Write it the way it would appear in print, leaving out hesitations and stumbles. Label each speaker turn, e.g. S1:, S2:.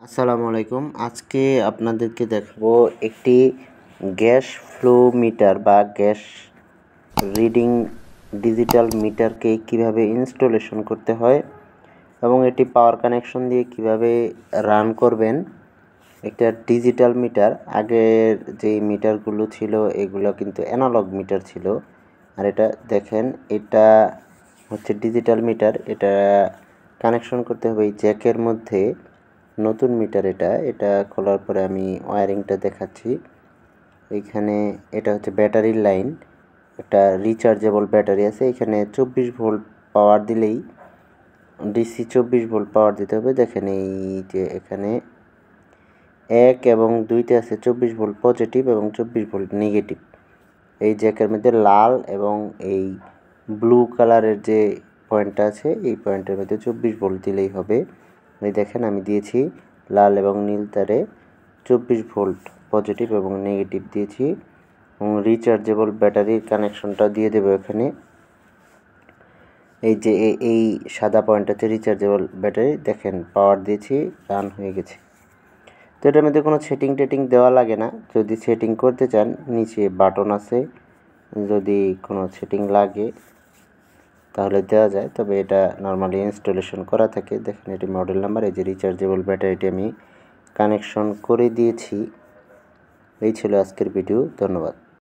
S1: আসসালামু আলাইকুম। আজকে আপনাদেরকে দেখাবো একটি গ্যাস ফ্লো মিটার বা গ্যাস রিডিং ডিজিটাল মিটারকে কিভাবে ইনস্টলেশন করতে হয় এবং এটি পাওয়ার কানেকশন দিয়ে কিভাবে রান করবেন। একটা ডিজিটাল মিটার, আগের যে মিটারগুলো ছিল এগুলো কিন্তু অ্যানালগ মিটার ছিল, আর এটা দেখেন এটা হচ্ছে ডিজিটাল মিটার। এটা কানেকশন করতে হবে এই জ্যাকের মধ্যে। নতুন মিটার এটা খোলার পরে আমি ওয়্যারিংটা দেখাচ্ছি। এইখানে এটা হচ্ছে ব্যাটারির লাইন, একটা রিচার্জেবল ব্যাটারি আছে। এখানে 24 ভোল্ট পাওয়ার দিলেই ডিসি 24 ভোল্ট পাওয়ার দিতে হবে। দেখেন এই যে এখানে 1 এবং 2তে আছে 24 ভোল্ট পজিটিভ এবং 24 ভোল্ট নেগেটিভ। এই জ্যাকের মধ্যে লাল এবং এই ব্লু কালারের যে পয়েন্টটা আছে এই পয়েন্টের মধ্যে 24 ভোল্ট দিলেই হবে। এই দেখেন আমি দিয়েছি লাল এবং নীল তারে 24 ভোল্ট পজিটিভ এবং নেগেটিভ দিয়েছি, এবং রিচার্জেবল ব্যাটারির কানেকশনটা দিয়ে দেবো এখানে। এই যে এই সাদা পয়েন্ট আছে রিচার্জেবল ব্যাটারি, দেখেন পাওয়ার দিয়েছি, রান হয়ে গেছে। তো এটার মধ্যে কোনো সেটিং টেটিং দেওয়া লাগে না। যদি সেটিং করতে চান নিচে বাটন আছে, যদি কোনো সেটিং লাগে তাহলে দেওয়া যায়, তবে এটা নর্মালি ইনস্টলেশন করা থাকে। দেখেন এটি মডেল নাম্বার, এই যে রিচার্জেবল ব্যাটারিটি আমি কানেকশন করে দিয়েছি। এই ছিল আজকের ভিডিও, ধন্যবাদ।